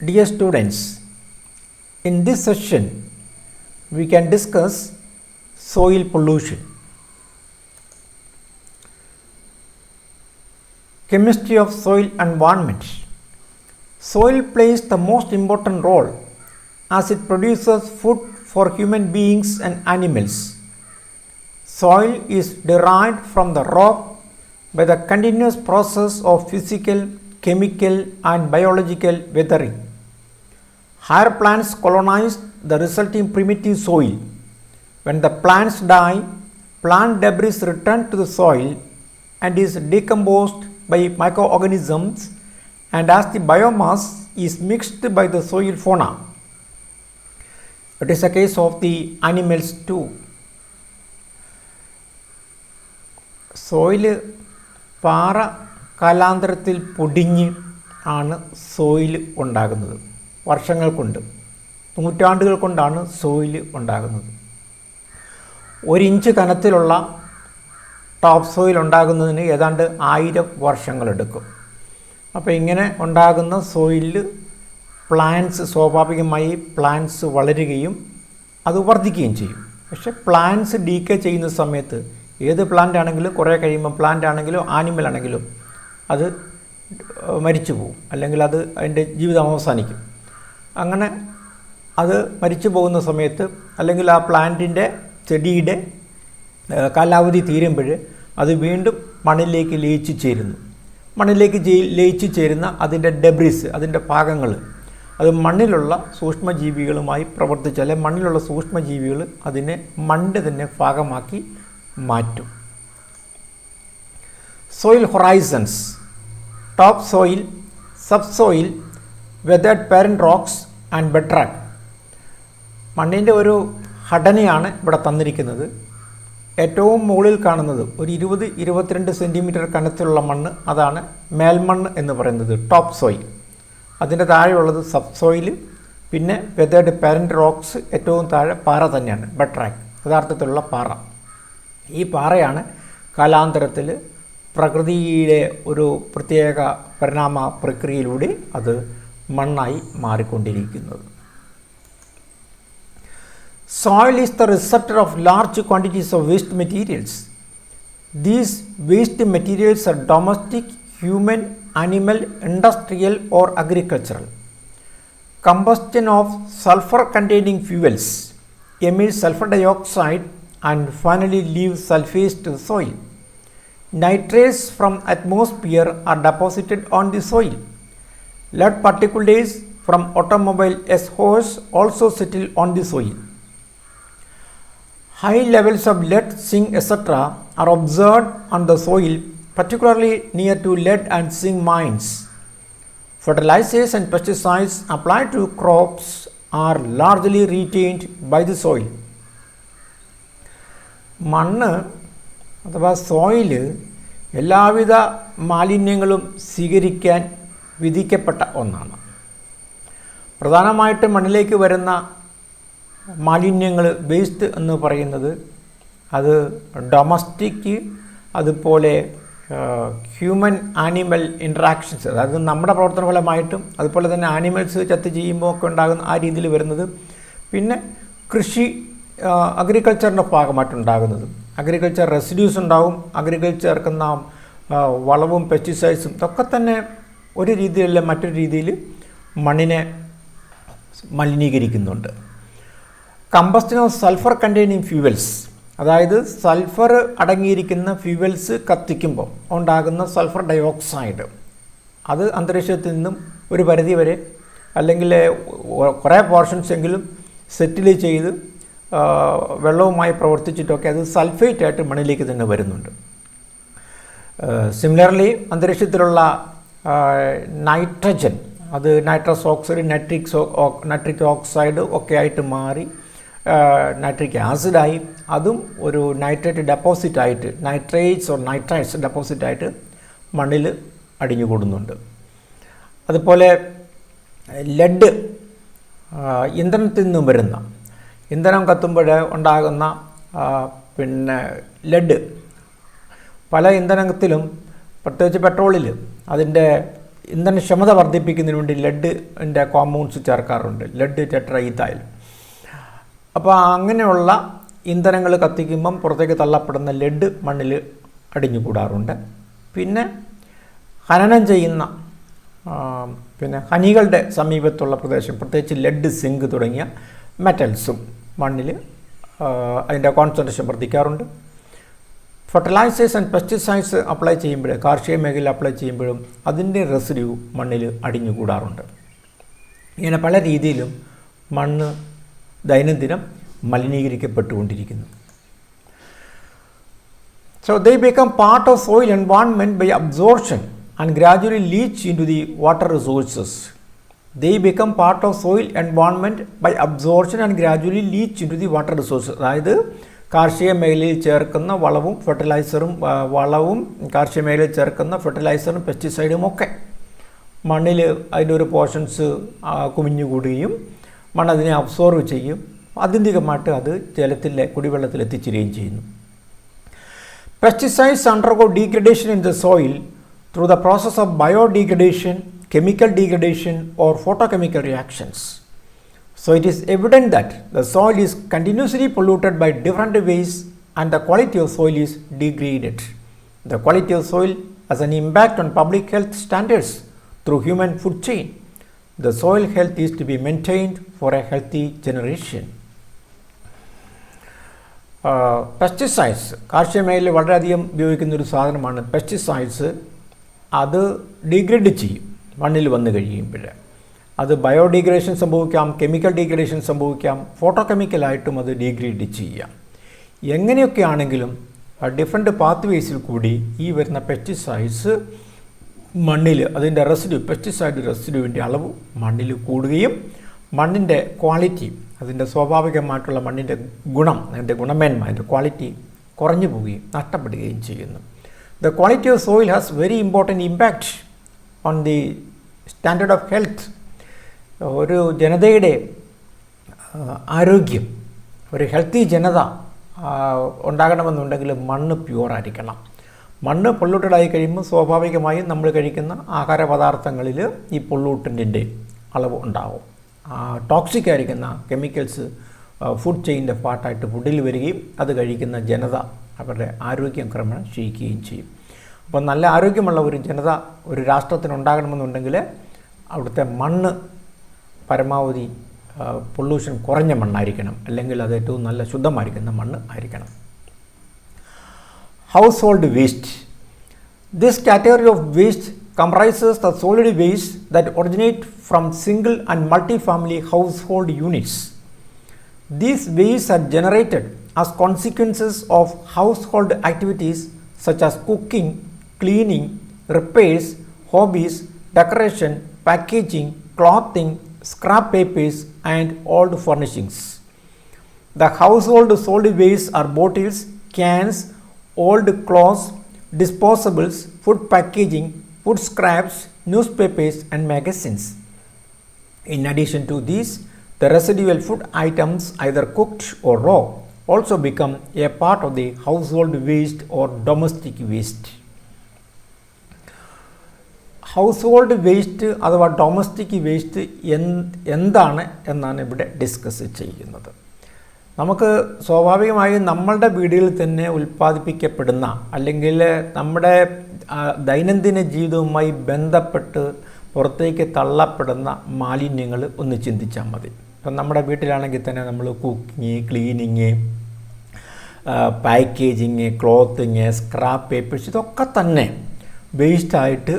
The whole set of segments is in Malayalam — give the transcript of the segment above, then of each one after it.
Dear students, in this session we can discuss soil pollution. Chemistry of soil environment. Soil plays the most important role as it produces food for human beings and animals. Soil is derived from the rock by the continuous process of physical, chemical and biological weathering. Higher plants colonize the resulting primitive soil. When the plants die, plant debris return to the soil and is decomposed by microorganisms and as the biomass is mixed by the soil fauna. It is a case of the animals too. Soil പാറ കാലാന്തരത്തിൽ പൊടിഞ്ഞ് ആണ് സോയിൽ ഉണ്ടാകുന്നത്. വർഷങ്ങൾ കൊണ്ട്, നൂറ്റാണ്ടുകൾ കൊണ്ടാണ് സോയിൽ ഉണ്ടാകുന്നത്. 1 ഇഞ്ച് കനത്തിലുള്ള ടോപ്പ് സോയിൽ ഉണ്ടാകുന്നതിന് ഏതാണ്ട് 1000 വർഷങ്ങളെടുക്കും. അപ്പോൾ ഇങ്ങനെ ഉണ്ടാകുന്ന സോയിലിൽ പ്ലാന്റ്സ് സ്വാഭാവികമായി പ്ലാന്റ്സ് വളരുകയും അത് വർദ്ധിക്കുകയും ചെയ്യും. പക്ഷേ പ്ലാന്റ്സ് ഡീക്കേ ചെയ്യുന്ന സമയത്ത് ഏത് പ്ലാന്റ് ആണെങ്കിലും കുറേ കഴിയുമ്പോൾ പ്ലാന്റ് ആണെങ്കിലും ആനിമൽ ആണെങ്കിലും അത് മരിച്ചു പോകും, അല്ലെങ്കിൽ അത് അതിൻ്റെ ജീവിതം അവസാനിക്കും. അങ്ങനെ അത് മരിച്ചു പോകുന്ന സമയത്ത് അല്ലെങ്കിൽ ആ പ്ലാന്റിൻ്റെ ചെടിയുടെ കാലാവധി തീരുമ്പോൾ അത് വീണ്ടും മണ്ണിലേക്ക് ലയിച്ചു ചേരുന്നു. മണ്ണിലേക്ക് ലയിച്ചു ചേരുന്ന അതിൻ്റെ ഡെബ്രിസ്, അതിൻ്റെ ഭാഗങ്ങൾ അത് മണ്ണിലുള്ള സൂക്ഷ്മജീവികളുമായി പ്രവർത്തിച്ച് അല്ലെങ്കിൽ മണ്ണിലുള്ള സൂക്ഷ്മജീവികൾ അതിനെ മണ്ണിൻ്റെ തന്നെ ഭാഗമാക്കി മാറ്റും. Soil horizons: top soil, sub soil, weathered parent rocks and bedrock. മണ്ണിൻ്റെ ഒരു ഘടനയാണ് ഇവിടെ തന്നിരിക്കുന്നത്. ഏറ്റവും മുകളിൽ കാണുന്നത് ഒരു 20-22 സെൻറ്റിമീറ്റർ കനത്തിലുള്ള മണ്ണ്, അതാണ് മേൽമണ്ണ് എന്ന് പറയുന്നത്, ടോപ്പ് സോയിൽ. അതിൻ്റെ താഴെയുള്ളത് സബ് സോയിൽ, പിന്നെ വെതേർഡ് പാരന്റ് റോക്സ്, ഏറ്റവും താഴെ പാറ തന്നെയാണ്, ബെഡ്രാക്ക്, യഥാർത്ഥത്തിലുള്ള പാറ. ഈ പാറയാണ് കാലാന്തരത്തിൽ പ്രകൃതിയുടെ ഒരു പ്രത്യേക പരിണാമ പ്രക്രിയയിലൂടെ അത് മണ്ണായി മാറിക്കൊണ്ടിരിക്കുന്നത്. Soil is the receptor of large quantities of waste materials. These waste materials are domestic, human, animal, industrial or agricultural. Combustion of sulfur-containing fuels emits sulfur dioxide and finally leaves sulfates to the soil. Nitrates from atmosphere are deposited on the soil. Lead particulates from automobile exhaust also settle on the soil. High levels of lead, zinc, etc. are observed on the soil, particularly near to lead and zinc mines. Fertilizers and pesticides applied to crops are largely retained by the soil. മണ്ണ് അഥവാ സോയില് എല്ലാവിധ മാലിന്യങ്ങളും സ്വീകരിക്കാൻ വിധിക്കപ്പെട്ട ഒന്നാണ്. പ്രധാനമായിട്ടും മണ്ണിലേക്ക് വരുന്ന മാലിന്യങ്ങൾ, വേസ്റ്റ് എന്ന് പറയുന്നത്, അത് ഡൊമസ്റ്റിക്, അതുപോലെ ഹ്യൂമൻ ആനിമൽ ഇൻട്രാക്ഷൻസ്, അതായത് നമ്മുടെ പ്രവർത്തന ഫലമായിട്ടും അതുപോലെ തന്നെ ആനിമൽസ് ചത്ത് ചെയ്യുമ്പോൾ ഒക്കെ ഉണ്ടാകുന്ന ആ രീതിയിൽ വരുന്നത്, പിന്നെ കൃഷി അഗ്രികൾച്ചറിൻ്റെ ഭാഗമായിട്ടുണ്ടാകുന്നത്, അഗ്രികൾച്ചർ റെസിഡ്യൂസ് ഉണ്ടാവും, അഗ്രികൾച്ചർ ചേർക്കുന്ന വളവും പെസ്റ്റിസൈഡ്സും ഇതൊക്കെ തന്നെ ഒരു രീതിയിലല്ല മറ്റൊരു രീതിയിൽ മണ്ണിനെ മലിനീകരിക്കുന്നുണ്ട്. Combustion of sulphur containing fuels, അതായത് സൾഫർ അടങ്ങിയിരിക്കുന്ന ഫ്യൂവൽസ് കത്തിക്കുമ്പോൾ ഉണ്ടാകുന്ന സൾഫർ ഡയോക്സൈഡ്, അത് അന്തരീക്ഷത്തിൽ നിന്നും ഒരു പരിധി വരെ അല്ലെങ്കിൽ കുറേ പോർഷൻസ് എങ്കിലും സെറ്റിൽ ചെയ്ത് വെള്ളവുമായി പ്രവർത്തിച്ചിട്ടൊക്കെ അത് സൾഫേറ്റ് ആയിട്ട് മണ്ണിലേക്ക് തന്നെ വരുന്നുണ്ട്. സിമിലർലി അന്തരീക്ഷത്തിലുള്ള നൈട്രജൻ, അത് നൈട്രസ് ഓക്സൈഡ്, നൈട്രിക് ഓക്സൈഡ് ഒക്കെ ആയിട്ട് മാറി നൈട്രിക് ആസിഡായി, അതും ഒരു നൈട്രേറ്റ് ഡെപ്പോസിറ്റായിട്ട്, നൈട്രേറ്റ്സ് ഓർ നൈട്രൈറ്റ്സ് ഡെപ്പോസിറ്റായിട്ട് മണ്ണിൽ അടിഞ്ഞുകൂടുന്നുണ്ട്. അതുപോലെ ലെഡ്, ഇന്ധനത്തിൽ നിന്നും വരുന്ന, ഇന്ധനം കത്തുമ്പോൾ ഉണ്ടാകുന്ന പിന്നെ ലെഡ് പല ഇന്ധനത്തിലും, പ്രത്യേകിച്ച് പെട്രോളിൽ അതിൻ്റെ ഇന്ധനക്ഷമത വർദ്ധിപ്പിക്കുന്നതിന് വേണ്ടി ലെഡിൻ്റെ കോമ്പൗണ്ട്സ് ചേർക്കാറുണ്ട്, ലെഡ് ടെട്രൈഥൈൽ. അപ്പോൾ അങ്ങനെയുള്ള ഇന്ധനങ്ങൾ കത്തിക്കുമ്പം പുറത്തേക്ക് തള്ളപ്പെടുന്ന ലെഡ് മണ്ണിൽ അടിഞ്ഞുകൂടാറുണ്ട്. പിന്നെ ഖനനം ചെയ്യുന്ന ഖനികളുടെ സമീപത്തുള്ള പ്രദേശം, പ്രത്യേകിച്ച് ലെഡ്, സിങ്ക് തുടങ്ങിയ മെറ്റൽസും മണ്ണിൽ അതിൻ്റെ കോൺസെൻട്രേഷൻ വർദ്ധിക്കാറുണ്ട്. ഫെർട്ടിലൈസേഴ്സ് ആൻഡ് പെസ്റ്റിസൈഡ്സ് അപ്ലൈ ചെയ്യുമ്പോൾ, കാർഷിക മേഖലയിൽ അപ്ലൈ ചെയ്യുമ്പോഴും അതിൻ്റെ റെസിഡ്യൂ മണ്ണിൽ അടിഞ്ഞുകൂടാറുണ്ട്. ഇങ്ങനെ പല രീതിയിലും മണ്ണ് ദൈനംദിനം മലിനീകരിക്കപ്പെട്ടുകൊണ്ടിരിക്കുന്നു. So they become part of soil environment by absorption and gradually leach into the water resources. They become part of soil environment by absorption and gradually leach into the water resources. അതായത് കാർഷിക മേഖലയിൽ ചേർക്കുന്ന വളവും കാർഷിക മേഖലയിൽ ചേർക്കുന്ന ഫെർട്ടിലൈസറും പെസ്റ്റിസൈഡും ഒക്കെ മണ്ണിൽ അതിൻ്റെ ഒരു പോർഷൻസ് കുമിഞ്ഞുകൂടുകയും മണ്ണതിനെ അബ്സോർവ് ചെയ്യും. ആത്യന്തികമായിട്ട് അത് കുടിവെള്ളത്തിൽ എത്തിച്ചേരുകയും ചെയ്യുന്നു. Pesticides undergo degradation in the soil through the process of biodegradation, chemical degradation or photochemical reactions. So it is evident that the soil is continuously polluted by different ways and the quality of soil is degraded. The quality of soil has an impact on public health standards through human food chain. The soil health is to be maintained for a healthy generation. Pesticides കാർഷിക മേഖലയിൽ വളരെയധികം ഉപയോഗിക്കുന്നൊരു സാധനമാണ് പെസ്റ്റിസൈഡ്സ്. അത് ഡീഗ്രേഡ് ചെയ്യും മണ്ണിൽ വന്നു കഴിയുമ്പോൾ. അത് ബയോഡീഗ്രേഷൻ സംഭവിക്കാം, കെമിക്കൽ ഡീഗ്രേഡേഷൻ സംഭവിക്കാം, ഫോട്ടോകെമിക്കലായിട്ടും അത് ഡീഗ്രേഡ് ചെയ്യാം. എങ്ങനെയൊക്കെ ആണെങ്കിലും ഡിഫറെൻറ്റ് പാത്വേസിൽ കൂടി ഈ വരുന്ന പെസ്റ്റിസൈഡ്സ് മണ്ണിൽ അതിൻ്റെ പെസ്റ്റിസൈഡ് റെസിഡ്യൂവിൻ്റെ അളവ് മണ്ണിൽ കൂടുകയും മണ്ണിൻ്റെ ക്വാളിറ്റി, അതിൻ്റെ സ്വാഭാവികമായിട്ടുള്ള മണ്ണിൻ്റെ അതിൻ്റെ ഗുണമേന്മ, അതിൻ്റെ ക്വാളിറ്റി കുറഞ്ഞു പോവുകയും നഷ്ടപ്പെടുകയും ചെയ്യുന്നു. The quality of soil has very important impact on the standard of health. ഒരു ജനതയുടെ ആരോഗ്യം, ഒരു ഹെൽത്തി ജനത ഉണ്ടാകണമെന്നുണ്ടെങ്കിൽ മണ്ണ് പ്യുവറായിരിക്കണം. മണ്ണ് പൊള്യൂട്ടഡായി കഴിയുമ്പോൾ സ്വാഭാവികമായും നമ്മൾ കഴിക്കുന്ന ആഹാര പദാർത്ഥങ്ങളിൽ ഈ പൊള്യൂട്ടൻറ്റിൻ്റെ അളവ് ഉണ്ടാവും. ടോക്സിക് ആയിരിക്കുന്ന കെമിക്കൽസ് ഫുഡ് ചെയിൻ്റെ പാർട്ടായിട്ട് ഫുഡിൽ വരികയും അത് കഴിക്കുന്ന ജനത അവരുടെ ആരോഗ്യം ക്രമേണ ക്ഷയിക്കുകയും ചെയ്യും. അപ്പോൾ നല്ല ആരോഗ്യമുള്ള ഒരു ജനത ഒരു രാഷ്ട്രത്തിനുണ്ടാകണമെന്നുണ്ടെങ്കിൽ അവിടുത്തെ മണ്ണ് പരമാവധി പൊല്യൂഷൻ കുറഞ്ഞ മണ്ണായിരിക്കണം, അല്ലെങ്കിൽ അത് ഏറ്റവും നല്ല ശുദ്ധമായിരിക്കുന്ന മണ്ണ് ആയിരിക്കണം. Household waste. This category of waste comprises the solid waste that originate from single and multi-family household units. These wastes are generated as consequences of household activities such as cooking, cleaning, repairs, hobbies, decoration, packaging, clothing, scrap papers, and old furnishings. The household solid wastes are bottles, cans, old clothes, disposables, food packaging, food scraps, newspapers, and magazines. In addition to these, the residual food items, either cooked or raw, also become a part of the household waste or domestic waste. Household waste അഥവാ ഡൊമസ്റ്റിക് വേസ്റ്റ് എന്താണ് എന്നാണ് ഇവിടെ ഡിസ്കസ് ചെയ്യുന്നത്. നമുക്ക് സ്വാഭാവികമായും നമ്മളുടെ വീടുകളിൽ തന്നെ ഉൽപ്പാദിപ്പിക്കപ്പെടുന്ന അല്ലെങ്കിൽ നമ്മുടെ ദൈനംദിന ജീവിതവുമായി ബന്ധപ്പെട്ട് പുറത്തേക്ക് തള്ളപ്പെടുന്ന മാലിന്യങ്ങൾ ഒന്ന് ചിന്തിച്ചാൽ മതി. ഇപ്പം നമ്മുടെ വീട്ടിലാണെങ്കിൽ തന്നെ നമ്മൾ cooking, cleaning, packaging, clothing, scrap papers ഇതൊക്കെ തന്നെ വേസ്റ്റായിട്ട്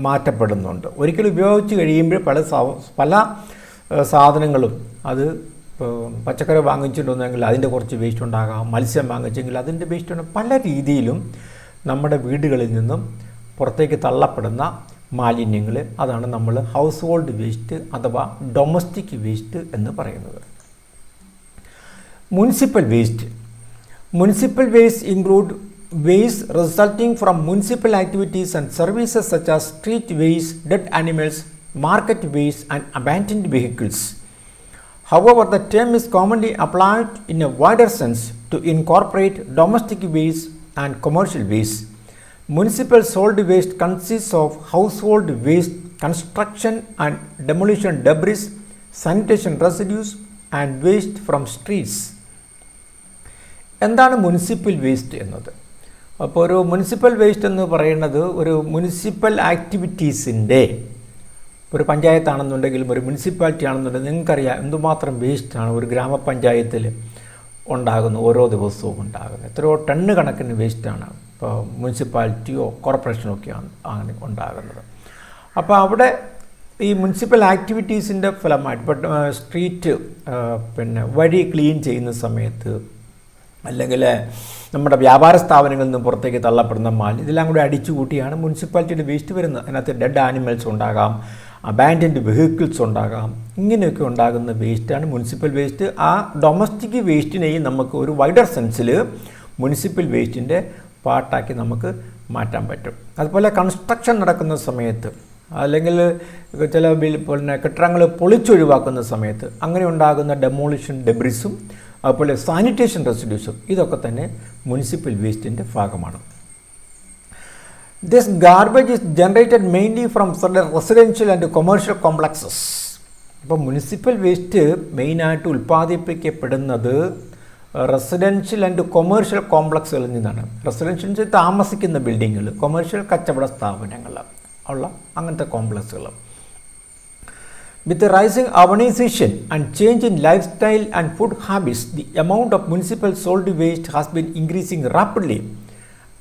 മാറ്റപ്പെടുന്നുണ്ട്. ഒരിക്കലും ഉപയോഗിച്ച് കഴിയുമ്പോൾ പല സാധനങ്ങളും അത് പച്ചക്കറി വാങ്ങിച്ചിട്ടുണ്ടെങ്കിൽ അതിൻ്റെ കുറച്ച് വേസ്റ്റ് ഉണ്ടാകാം, മത്സ്യം വാങ്ങിച്ചെങ്കിൽ അതിൻ്റെ വേസ്റ്റ് ഉണ്ടാകും. പല രീതിയിലും നമ്മുടെ വീടുകളിൽ നിന്നും പുറത്തേക്ക് തള്ളപ്പെടുന്ന മാലിന്യങ്ങൾ, അതാണ് നമ്മൾ ഹൗസ് ഹോൾഡ് വേസ്റ്റ് അഥവാ ഡൊമസ്റ്റിക് വേസ്റ്റ് എന്ന് പറയുന്നത്. Municipal waste. Municipal waste include waste resulting from municipal activities and services such as street waste, dead animals, market waste, and abandoned vehicles. However, the term is commonly applied in a wider sense to incorporate domestic waste and commercial waste. Municipal solid waste consists of household waste, construction and demolition debris, sanitation residues and waste from streets. എന്താണ് മുനിസിപ്പൽ വേസ്റ്റ് എന്നത്? അപ്പോൾ ഒരു മുനിസിപ്പൽ വേസ്റ്റ് എന്ന് പറയുന്നത് ഒരു മുനിസിപ്പൽ ആക്ടിവിറ്റീസിൻ്റെ, ഒരു പഞ്ചായത്താണെന്നുണ്ടെങ്കിലും ഒരു മുനിസിപ്പാലിറ്റി ആണെന്നുണ്ടെങ്കിൽ നിങ്ങൾക്കറിയാം എന്തുമാത്രം വേസ്റ്റാണ് ഒരു ഗ്രാമപഞ്ചായത്തിൽ ഉണ്ടാകുന്നത്, ഓരോ ദിവസവും ഉണ്ടാകുന്നത്. എത്രയോ ടണ്ണ് കണക്കിന് വേസ്റ്റാണ് ഇപ്പോൾ മുനിസിപ്പാലിറ്റിയോ കോർപ്പറേഷനോ ഒക്കെയാണ് അങ്ങനെ ഉണ്ടാകുന്നത്. അപ്പോൾ അവിടെ ഈ മുനിസിപ്പൽ ആക്ടിവിറ്റീസിൻ്റെ ഫലമായിട്ട് ഇപ്പോൾ സ്ട്രീറ്റ് വഴി ക്ലീൻ ചെയ്യുന്ന സമയത്ത്, അല്ലെങ്കിൽ നമ്മുടെ വ്യാപാര സ്ഥാപനങ്ങളിൽ നിന്ന് പുറത്തേക്ക് തള്ളപ്പെടുന്ന മാലിന്യം, ഇതെല്ലാം കൂടി അടിച്ചു കൂട്ടിയാണ് മുനിസിപ്പാലിറ്റിയുടെ വേസ്റ്റ് വരുന്നത്. അതിനകത്ത് ഡെഡ് ആനിമൽസ് ഉണ്ടാകാം, അബാൻഡൻഡ് വെഹിക്കിൾസ് ഉണ്ടാകാം, ഇങ്ങനെയൊക്കെ ഉണ്ടാകുന്ന വേസ്റ്റാണ് മുനിസിപ്പൽ വേസ്റ്റ്. ആ ഡൊമസ്റ്റിക് വേസ്റ്റിനെയും നമുക്ക് ഒരു വൈഡർ സെൻസിൽ മുനിസിപ്പൽ വേസ്റ്റിൻ്റെ പാർട്ടാക്കി നമുക്ക് മാറ്റാൻ പറ്റും. അതുപോലെ കൺസ്ട്രക്ഷൻ നടക്കുന്ന സമയത്ത്, അല്ലെങ്കിൽ ചില കെട്ടിടങ്ങൾ പൊളിച്ചൊഴിവാക്കുന്ന സമയത്ത് അങ്ങനെ ഉണ്ടാകുന്ന ഡെമോളിഷൻ ഡെബ്രിസും അതുപോലെ സാനിറ്റേഷൻ റെസിഡ്യൂസും ഇതൊക്കെ തന്നെ മുനിസിപ്പൽ വേസ്റ്റിൻ്റെ ഭാഗമാണ്. This garbage is generated mainly from residential and commercial complexes. ഇപ്പോൾ മുനിസിപ്പൽ വേസ്റ്റ് മെയിനായിട്ട് ഉൽപ്പാദിപ്പിക്കപ്പെടുന്നത് റെസിഡൻഷ്യൽ ആൻഡ് കൊമേഴ്ഷ്യൽ കോംപ്ലക്സുകളിൽ നിന്നാണ്. റെസിഡൻഷ്യൽ താമസിക്കുന്ന ബിൽഡിങ്ങുകൾ, കൊമേഴ്ഷ്യൽ കച്ചവട സ്ഥാപനങ്ങൾ ഉള്ള അങ്ങനത്തെ കോംപ്ലക്സുകൾ. With the rising urbanization and change in lifestyle and food habits, the amount of municipal solid waste has been increasing rapidly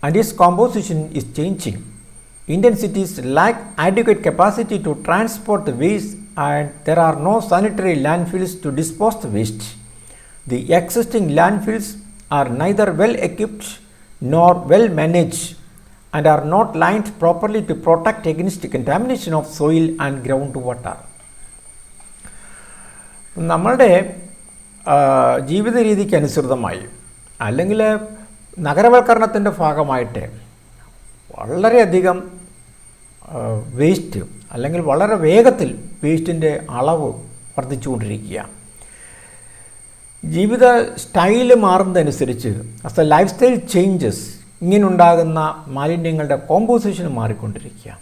and its composition is changing. Indian cities lack adequate capacity to transport the waste and there are no sanitary landfills to dispose the waste. The existing landfills are neither well equipped nor well managed and are not lined properly to protect against contamination of soil and groundwater. നമ്മളുടെ ജീവിത രീതിക്ക് അനുസൃതമായി അല്ലെങ്കിൽ നഗരവൽക്കരണത്തിൻ്റെ ഭാഗമായിട്ട് വളരെയധികം വേസ്റ്റ് അല്ലെങ്കിൽ വളരെ വേഗത്തിൽ വേസ്റ്റിൻ്റെ അളവ് വർദ്ധിച്ചുകൊണ്ടിരിക്കുക. ജീവിത സ്റ്റൈല് മാറുന്നതനുസരിച്ച് as a life style changes ഇങ്ങനെയുണ്ടാകുന്ന മാലിന്യങ്ങളുടെ കോമ്പോസിഷൻ മാറിക്കൊണ്ടിരിക്കുക.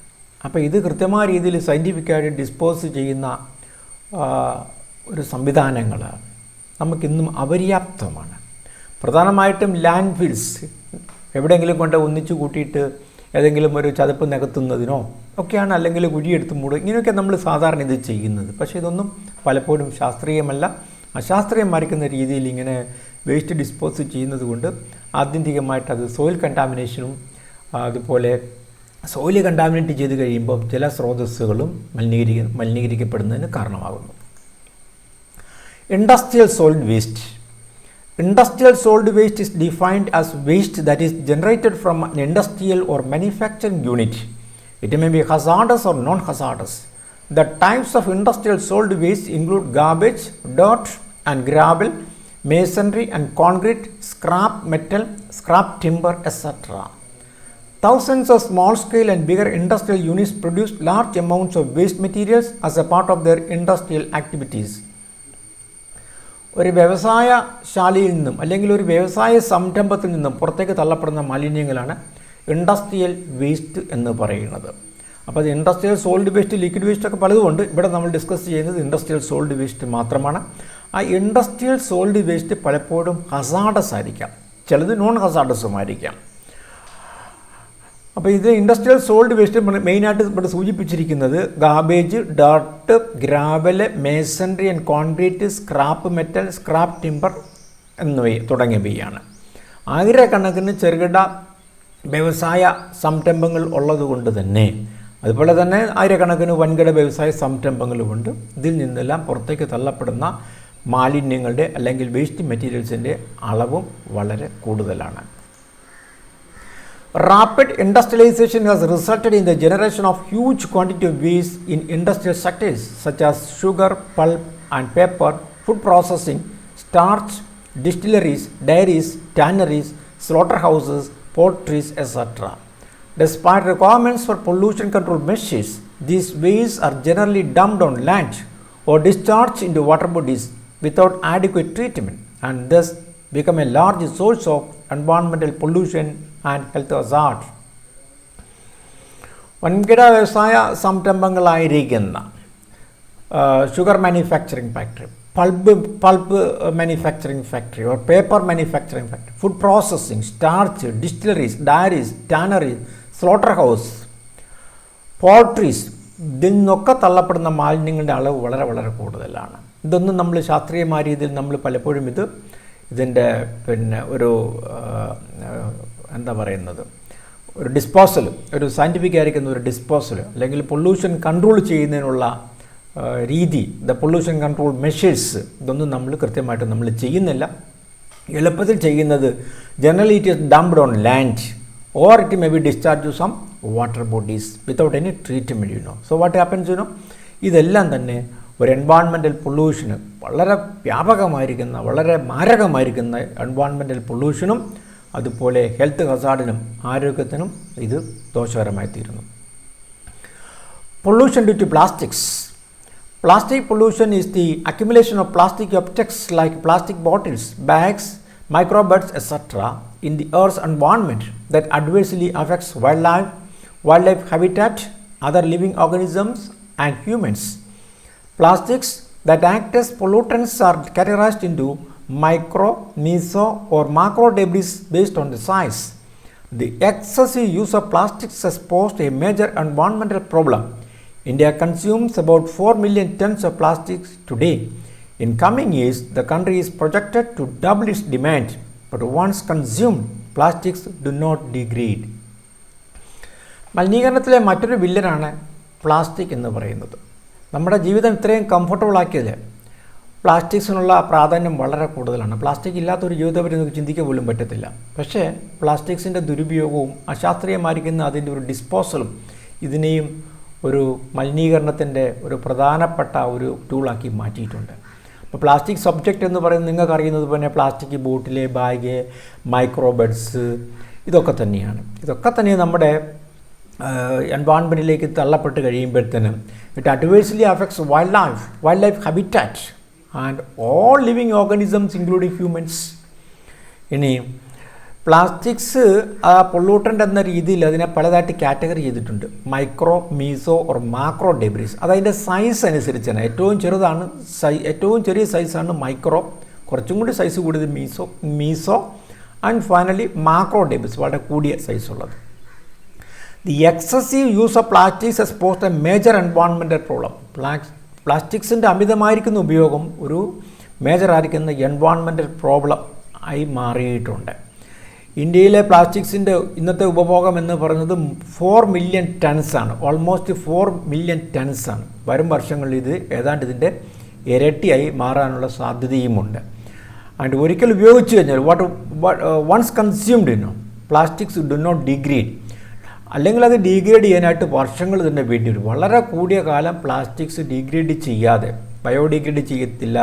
അപ്പോൾ ഇത് കൃത്യമായ രീതിയിൽ സയൻറ്റിഫിക്കായിട്ട് ഡിസ്പോസ് ചെയ്യുന്ന ഒരു സംവിധാനങ്ങൾ നമുക്കിന്നും അപര്യാപ്തമാണ്. പ്രധാനമായിട്ടും ലാൻഡ് ഫിൽസ് എവിടെയെങ്കിലും കൊണ്ട് ഒന്നിച്ചു കൂട്ടിയിട്ട് ഏതെങ്കിലും ഒരു ചതുപ്പ് നികത്തുന്നതിനോ ഒക്കെയാണ്, അല്ലെങ്കിൽ കുഴിയെടുത്ത് മൂടുക, ഇങ്ങനെയൊക്കെ നമ്മൾ സാധാരണ ഇത് ചെയ്യുന്നത്. പക്ഷേ ഇതൊന്നും പലപ്പോഴും ശാസ്ത്രീയമല്ല. അശാസ്ത്രീയമായിരിക്കുന്ന രീതിയിൽ ഇങ്ങനെ വേസ്റ്റ് ഡിസ്പോസ് ചെയ്യുന്നത് കൊണ്ട് ആത്യന്തികമായിട്ട് അത് സോയിൽ കണ്ടാമിനേഷനും അതുപോലെ സോയിൽ കണ്ടാമിനേറ്റ് ചെയ്ത് കഴിയുമ്പോൾ ജലസ്രോതസ്സുകളും മലിനീകരിക്കപ്പെടുന്നതിന് കാരണമാകുന്നു. Industrial solid waste. Industrial solid waste is defined as waste that is generated from an industrial or manufacturing unit. It may be hazardous or non-hazardous. The types of industrial solid waste include garbage, dirt and gravel, masonry and concrete, scrap metal, scrap timber, etc. Thousands of small-scale and bigger industrial units produce large amounts of waste materials as a part of their industrial activities. ഒരു വ്യവസായശാലയിൽ നിന്നും അല്ലെങ്കിൽ ഒരു വ്യവസായ സംരംഭത്തിൽ നിന്നും പുറത്തേക്ക് തള്ളപ്പെടുന്ന മാലിന്യങ്ങളാണ് ഇൻഡസ്ട്രിയൽ വേസ്റ്റ് എന്ന് പറയുന്നത്. അപ്പോൾ അത് industrial solid waste, liquid waste ഒക്കെ പലതുമുണ്ട്. ഇവിടെ നമ്മൾ ഡിസ്കസ് ചെയ്യുന്നത് ഇൻഡസ്ട്രിയൽ സോളിഡ് വേസ്റ്റ് മാത്രമാണ്. ആ ഇൻഡസ്ട്രിയൽ സോളിഡ് വേസ്റ്റ് പലപ്പോഴും ഹസാർഡസ് ആയിരിക്കാം, ചിലത് നോൺ ഹസാർഡസുമായിരിക്കാം. അപ്പോൾ ഇത് ഇൻഡസ്ട്രിയൽ സോളിഡ് വേസ്റ്റ് മെയിനായിട്ട് ഇവിടെ സൂചിപ്പിച്ചിരിക്കുന്നത് garbage, dirt, gravel, masonry and concrete, scrap metal, scrap timber തുടങ്ങിയവയാണ്. ആയിരക്കണക്കിന് ചെറുകിട വ്യവസായ സംരംഭങ്ങൾ ഉള്ളതുകൊണ്ട് തന്നെ, അതുപോലെ തന്നെ ആയിരക്കണക്കിന് വൻകിട വ്യവസായ സംരംഭങ്ങളുമുണ്ട്. ഇതിൽ നിന്നെല്ലാം പുറത്തേക്ക് തള്ളപ്പെടുന്ന മാലിന്യങ്ങളുടെ അല്ലെങ്കിൽ വേസ്റ്റ് മെറ്റീരിയൽസിൻ്റെ അളവും വളരെ കൂടുതലാണ്. Rapid industrialization has resulted in the generation of huge quantity of waste in industrial sectors such as sugar, pulp and paper, food processing, starch, distilleries, dairies, tanneries, slaughterhouses, poultries, etc. Despite requirements for pollution control measures, these wastes are generally dumped on land or discharged into water bodies without adequate treatment and thus become a large source of environmental pollution and health hazard. വൻകിട വ്യവസായ സംരംഭങ്ങളായിരിക്കുന്ന sugar manufacturing factory, pulp manufacturing factory or paper manufacturing factory, food processing, starch, distilleries, dairies, tanneries, slaughter house, poultries, ഇതിൽ നിന്നൊക്കെ തള്ളപ്പെടുന്ന മാലിന്യങ്ങളുടെ അളവ് വളരെ വളരെ കൂടുതലാണ്. ഇതൊന്നും നമ്മൾ ശാസ്ത്രീയമായ രീതിയിൽ നമ്മൾ പലപ്പോഴും ഇതിൻ്റെ ഒരു എന്താ പറയുന്നത്, ഒരു ഡിസ്പോസൽ, ഒരു സയൻറ്റിഫിക് ആയിരിക്കുന്ന ഒരു ഡിസ്പോസൽ അല്ലെങ്കിൽ പൊല്യൂഷൻ കൺട്രോൾ ചെയ്യുന്നതിനുള്ള രീതി, ദ പൊല്യൂഷൻ കൺട്രോൾ മെഷേഴ്സ്, ഇതൊന്നും നമ്മൾ കൃത്യമായിട്ട് നമ്മൾ ചെയ്യുന്നില്ല. എളുപ്പത്തിൽ ചെയ്യുന്നത് generally it is dumped on land or it may be discharge to some water bodies without any treatment. So what happens ഇതെല്ലാം തന്നെ ഒരു എൻവയോൺമെൻറ്റൽ പൊല്യൂഷന് വളരെ വ്യാപകമായിരിക്കുന്ന, വളരെ മാരകമായിരിക്കുന്ന എൻവയോൺമെൻറ്റൽ പൊല്യൂഷനും അതുപോലെ ഹെൽത്ത് ഹസാർഡിനും ആരോഗ്യത്തിനും ഇത് ദോഷകരമായി തീരുന്നു. Pollution due to plastics. Plastic pollution is the accumulation of plastic objects like plastic bottles, bags, microbeads, etc. in the Earth's environment that adversely affects wildlife habitat, other living organisms and humans. Plastics that act as pollutants are categorized into micro, meso or macro debris based on the size. The excessive use of plastics has posed a major environmental problem. India consumes about 4 million tons of plastics today. In coming years, the country is projected to double its demand, but once consumed, plastics do not degrade. മലിനീകരണത്തിലെ മറ്റൊരു വില്ലനാണ് പ്ലാസ്റ്റിക് എന്ന് പറയുന്നത്. നമ്മുടെ ജീവിതം ഇത്രയും കംഫർട്ടബിൾ ആക്കിയത് പ്ലാസ്റ്റിക്സിനുള്ള പ്രാധാന്യം വളരെ കൂടുതലാണ്. പ്ലാസ്റ്റിക് ഇല്ലാത്തൊരു ജീവിതത്തെ പറ്റി നമുക്ക് ചിന്തിക്കാൻ പോലും പറ്റത്തില്ല. പക്ഷേ പ്ലാസ്റ്റിക്സിൻ്റെ ദുരുപയോഗവും അശാസ്ത്രീയമായിരിക്കുന്ന അതിൻ്റെ ഒരു ഡിസ്പോസലും ഇതിനെയും ഒരു മലിനീകരണത്തിൻ്റെ ഒരു പ്രധാനപ്പെട്ട ഒരു ടൂളാക്കി മാറ്റിയിട്ടുണ്ട്. അപ്പോൾ പ്ലാസ്റ്റിക് സബ്ജക്റ്റ് എന്ന് പറയുന്നത് നിങ്ങൾക്ക് അറിയുന്നത് പോലെ പ്ലാസ്റ്റിക് ബോട്ടില്, ബാഗ്, മൈക്രോബെഡ്സ്, ഇതൊക്കെ തന്നെയാണ്. ഇതൊക്കെ തന്നെ നമ്മുടെ എൻവയോൺമെൻറ്റിലേക്ക് തള്ളപ്പെട്ട് കഴിയുമ്പോഴത്തേനും it adversely affects wild life habitat and all living organisms including humans. ഇനി പ്ലാസ്റ്റിക്സ് പൊള്യൂട്ടൻ്റ് എന്ന രീതിയിൽ അതിനെ പലതായിട്ട് കാറ്റഗറി ചെയ്തിട്ടുണ്ട്. Micro, meso or macro debris. അതതിൻ്റെ സൈസ് അനുസരിച്ചാണ്. ഏറ്റവും ചെറിയ സൈസാണ് മൈക്രോ, കുറച്ചും കൂടി സൈസ് കൂടിയത് meso and finally macro debris, വളരെ കൂടിയ സൈസുള്ളത്. The excessive use of plastics has posed a major environmental problem. പ്ലാസ്റ്റിക്സിൻ്റെ അമിതമായിരിക്കുന്ന ഉപയോഗം ഒരു മേജറായിരിക്കുന്ന എൻവയോൺമെൻറ്റൽ പ്രോബ്ലം ആയി മാറിയിട്ടുണ്ട്. ഇന്ത്യയിലെ പ്ലാസ്റ്റിക്സിൻ്റെ ഇന്നത്തെ ഉപഭോഗം എന്ന് പറയുന്നത് 4 മില്യൺ ടൺസാണ്. ഓൾമോസ്റ്റ് 4 മില്യൺ ടൺസാണ്. വരും വർഷങ്ങളിൽ ഇത് ഏതാണ്ട് ഇതിൻ്റെ ഇരട്ടിയായി മാറാനുള്ള സാധ്യതയുമുണ്ട്. ആൻഡ് ഒരിക്കൽ ഉപയോഗിച്ച് കഴിഞ്ഞാൽ once consumed plastics do not degrade, അല്ലെങ്കിൽ അത് ഡീഗ്രേഡ് ചെയ്യാനായിട്ട് വർഷങ്ങൾ തന്നെ വേണ്ടി വരും. വളരെ കൂടിയ കാലം പ്ലാസ്റ്റിക്സ് ഡീഗ്രേഡ് ചെയ്യാതെ, ബയോഡീഗ്രേഡ് ചെയ്യത്തില്ല,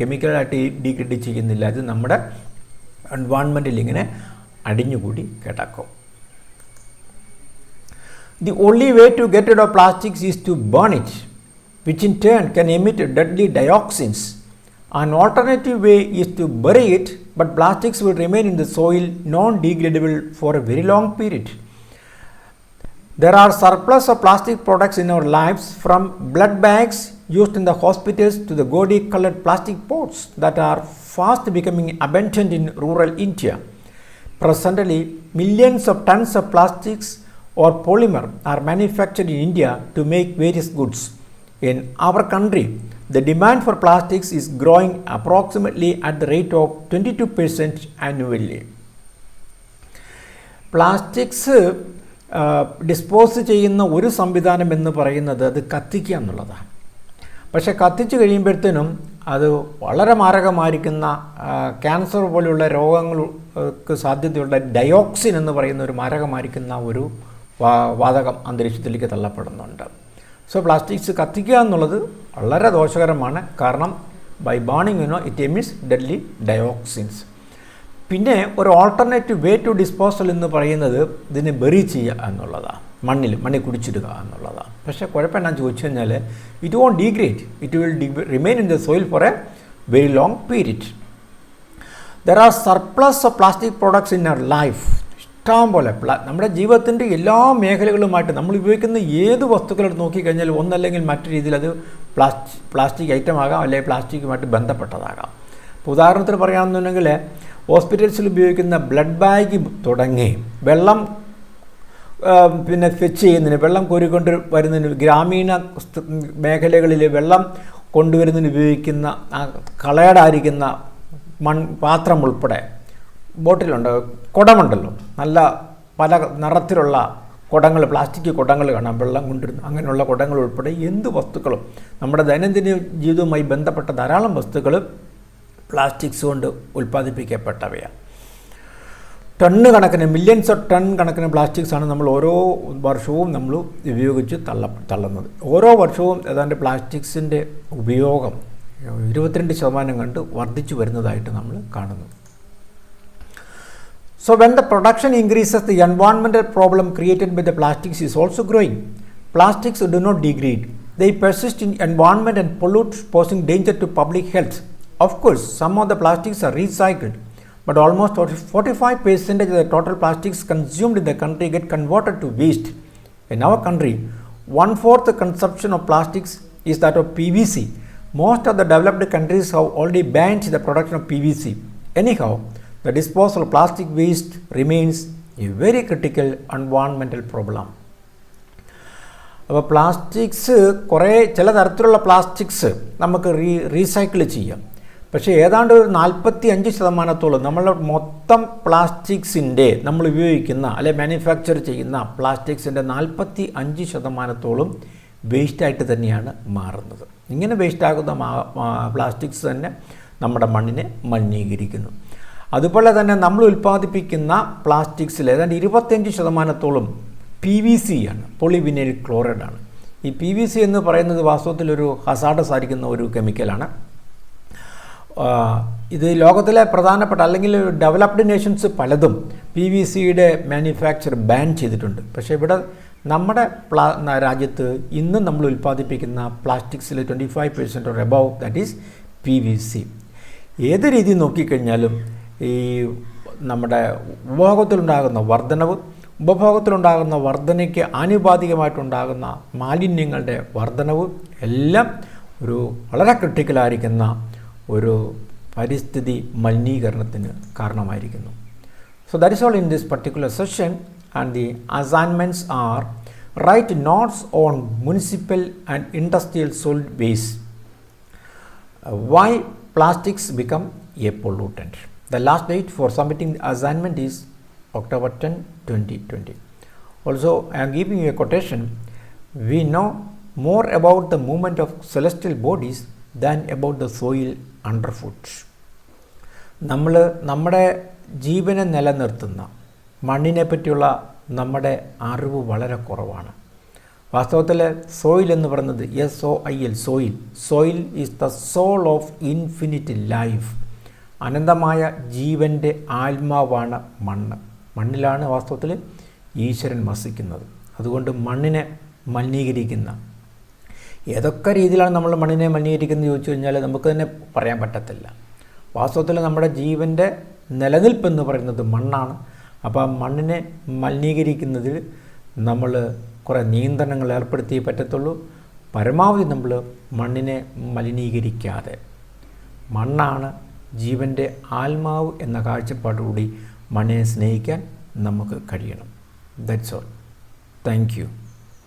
കെമിക്കലായിട്ട് ഡീഗ്രേഡ് ചെയ്യുന്നില്ല. ഇത് നമ്മുടെ എൻവയോൺമെൻറ്റിൽ ഇങ്ങനെ അടിഞ്ഞുകൂടി കിടക്കും. The only way to get rid of plastics is to burn it, which in turn can emit deadly dioxins. An alternative way is to bury it, but plastics will remain in the soil non-degradable for a very long period. There are surplus of plastic products in our lives, from blood bags used in the hospitals to the gaudy colored plastic pots that are fast becoming abundant in rural India. Presently, millions of tons of plastics or polymer are manufactured in India to make various goods. In our country, the demand for plastics is growing approximately at the rate of 22% annually. Plastics dispose ചെയ്യുന്ന ഒരു സംവിധാനം എന്ന് പറയുന്നത് അത് കത്തിക്കുക എന്നുള്ളതാണ്. പക്ഷേ കത്തിച്ച് കഴിയുമ്പോഴത്തേനും അത് വളരെ മാരകമായിരിക്കുന്ന ക്യാൻസർ പോലെയുള്ള രോഗങ്ങൾക്ക് സാധ്യതയുള്ള ഡയോക്സിൻ എന്ന് പറയുന്ന ഒരു മാരകമായിരിക്കുന്ന ഒരു വാതകം അന്തരീക്ഷത്തിലേക്ക് തള്ളപ്പെടുന്നുണ്ട്. സോ പ്ലാസ്റ്റിക്സ് കത്തിക്കുക എന്നുള്ളത് വളരെ ദോഷകരമാണ്. കാരണം by burning it emits deadly dioxins. പിന്നെ ഒരു ഓൾട്ടർനേറ്റീവ് വേ ടു ഡിസ്പോസൽ എന്ന് പറയുന്നത് ഇതിനെ ബെറി ചെയ്യുക എന്നുള്ളതാണ്, മണ്ണിൽ കുടിച്ചിടുക എന്നുള്ളതാണ്. പക്ഷേ കുഴപ്പം എന്നാന്ന് ചോദിച്ചു കഴിഞ്ഞാൽ it won't degrade, it will remain in the soil for a very long period. There are surplus of plastic products in our life. ഇഷ്ടം പോലെ നമ്മുടെ ജീവിതത്തിൻ്റെ എല്ലാ മേഖലകളുമായിട്ട് നമ്മൾ ഉപയോഗിക്കുന്ന ഏത് വസ്തുക്കളെടുത്ത് നോക്കിക്കഴിഞ്ഞാൽ ഒന്നല്ലെങ്കിൽ മറ്റു രീതിയിൽ അത് പ്ലാസ്റ്റിക് ഐറ്റം ആകാം, അല്ലെങ്കിൽ പ്ലാസ്റ്റിക്കുമായിട്ട് ബന്ധപ്പെട്ടതാകാം. ഇപ്പോൾ ഉദാഹരണത്തിന് പറയുകയാണെന്നുണ്ടെങ്കിൽ ഹോസ്പിറ്റൽസിൽ ഉപയോഗിക്കുന്ന ബ്ലഡ് ബാഗ് തുടങ്ങി വെള്ളം പിന്നെ ഫെച്ച് ചെയ്യുന്നതിന്, വെള്ളം കോരിക്കൊണ്ട് വരുന്നതിന്, ഗ്രാമീണ മേഖലകളിൽ വെള്ളം കൊണ്ടുവരുന്നതിന് ഉപയോഗിക്കുന്ന കളയടായിരിക്കുന്ന പാത്രം ഉൾപ്പെടെ, ബോട്ടിലുണ്ട്, കുടമുണ്ടല്ലോ, നല്ല പല നിറത്തിലുള്ള കുടങ്ങൾ, പ്ലാസ്റ്റിക് കുടങ്ങൾ കാണാം, വെള്ളം കൊണ്ടുവരുന്ന അങ്ങനെയുള്ള കുടങ്ങൾ ഉൾപ്പെടെ എന്ത് വസ്തുക്കളും നമ്മുടെ ദൈനംദിന ജീവിതവുമായി ബന്ധപ്പെട്ട ധാരാളം വസ്തുക്കൾ പ്ലാസ്റ്റിക്സ് കൊണ്ട് ഉൽപ്പാദിപ്പിക്കപ്പെട്ടവയാണ്. ടണ്ണ് കണക്കിന്, മില്യൺസ് ഓഫ് ടൺ കണക്കിന് പ്ലാസ്റ്റിക്സാണ് നമ്മൾ ഓരോ വർഷവും നമ്മൾ ഉപയോഗിച്ച് തള്ളുന്നത്. ഓരോ വർഷവും ഏതാണ്ട് പ്ലാസ്റ്റിക്സിൻ്റെ ഉപയോഗം 22% കണ്ട് വർദ്ധിച്ചു വരുന്നതായിട്ട് നമ്മൾ കാണുന്നു. So when the production increases, the environmental problem created by the plastics is also growing. Plastics do not degrade. They persist in environment and pollute, posing danger to public health. Of course, some of the plastics are recycled, but almost 45% of the total plastics consumed in the country get converted to waste. In our country, 1/4 the consumption of plastics is that of PVC. Most of the developed countries have already banned the production of PVC. Anyhow, the disposal of plastic waste remains a very critical environmental problem. അപ്പോൾ പ്ലാസ്റ്റിക്സ് ചില തരത്തിലുള്ള പ്ലാസ്റ്റിക്സ് നമുക്ക് റീസൈക്കിൾ ചെയ്യാം. പക്ഷേ ഏതാണ്ട് ഒരു 45% നമ്മളുടെ മൊത്തം പ്ലാസ്റ്റിക്സിൻ്റെ നമ്മൾ ഉപയോഗിക്കുന്ന അല്ലെങ്കിൽ മാനുഫാക്ചർ ചെയ്യുന്ന പ്ലാസ്റ്റിക്സിൻ്റെ 45% വേസ്റ്റായിട്ട് തന്നെയാണ് മാറുന്നത്. ഇങ്ങനെ വേസ്റ്റാകുന്ന പ്ലാസ്റ്റിക്സ് തന്നെ നമ്മുടെ മണ്ണിനെ മലിനീകരിക്കുന്നു. അതുപോലെ തന്നെ നമ്മൾ ഉൽപ്പാദിപ്പിക്കുന്ന പ്ലാസ്റ്റിക്സിൽ ഏതാണ്ട് 25% PVC ആണ്, പോളിവിനൈൽ ക്ലോറൈഡ് ആണ്. ഈ PVC എന്ന് പറയുന്നത് വാസ്തവത്തിലൊരു ഹസാർഡസ് ആയിരിക്കുന്ന ഒരു കെമിക്കലാണ്. ഇത് ലോകത്തിലെ പ്രധാനപ്പെട്ട അല്ലെങ്കിൽ ഡെവലപ്ഡ് നേഷൻസ് പലതും PVCയുടെ മാനുഫാക്ചർ ബാൻ ചെയ്തിട്ടുണ്ട്. പക്ഷേ ഇവിടെ നമ്മുടെ രാജ്യത്ത് ഇന്നും നമ്മൾ ഉൽപ്പാദിപ്പിക്കുന്ന പ്ലാസ്റ്റിക്സിൽ 25% or above that is PVC. ഏത് രീതി നോക്കിക്കഴിഞ്ഞാലും ഈ നമ്മുടെ ഉപഭോഗത്തിലുണ്ടാകുന്ന വർധനയ്ക്ക് ആനുപാതികമായിട്ടുണ്ടാകുന്ന മാലിന്യങ്ങളുടെ വർധനവ് എല്ലാം ഒരു വളരെ ക്രിട്ടിക്കലായിരിക്കുന്ന ഒരു പരിസ്ഥിതി മലിനീകരണത്തിന് കാരണമായിരിക്കുന്നു. So that is all in this particular session, and the assignments are: write notes on municipal and industrial solid waste. Why plastics become a pollutant. The last date for submitting the assignment is October 10, 2020. Also, I am giving you a quotation: we know more about the movement of celestial bodies than about the soil underfoot. നമ്മുടെ ജീവനെ നിലനിർത്തുന്ന മണ്ണിനെ പറ്റിയുള്ള നമ്മുടെ അറിവ് വളരെ കുറവാണ്. വാസ്തവത്തിൽ സോയിൽ എന്ന് പറയുന്നത് SOIL, soil is the soul of infinite life. അനന്തമായ ജീവൻ്റെ ആത്മാവാണ് മണ്ണ്. മണ്ണിലാണ് വാസ്തവത്തിൽ ഈശ്വരൻ വസിക്കുന്നത്. അതുകൊണ്ട് മണ്ണിനെ മലിനീകരിക്കുന്ന ഏതൊക്കെ രീതിയിലാണ് നമ്മൾ മണ്ണിനെ മലിനീകരിക്കുന്നത് ചോദിച്ചു കഴിഞ്ഞാൽ നമുക്ക് തന്നെ പറയാൻ പറ്റത്തില്ല. വാസ്തവത്തിൽ നമ്മുടെ ജീവൻ്റെ നിലനിൽപ്പെന്ന് പറയുന്നത് മണ്ണാണ്. അപ്പോൾ ആ മണ്ണിനെ മലിനീകരിക്കുന്നതിൽ നമ്മൾ കുറേ നിയന്ത്രണങ്ങൾ ഏർപ്പെടുത്തിയേ പറ്റത്തുള്ളൂ. പരമാവധി നമ്മൾ മണ്ണിനെ മലിനീകരിക്കാതെ, മണ്ണാണ് ജീവൻ്റെ ആത്മാവ് എന്ന കാഴ്ചപ്പാടുകൂടി മണ്ണിനെ സ്നേഹിക്കാൻ നമുക്ക് കഴിയണം. That's all. Thank you.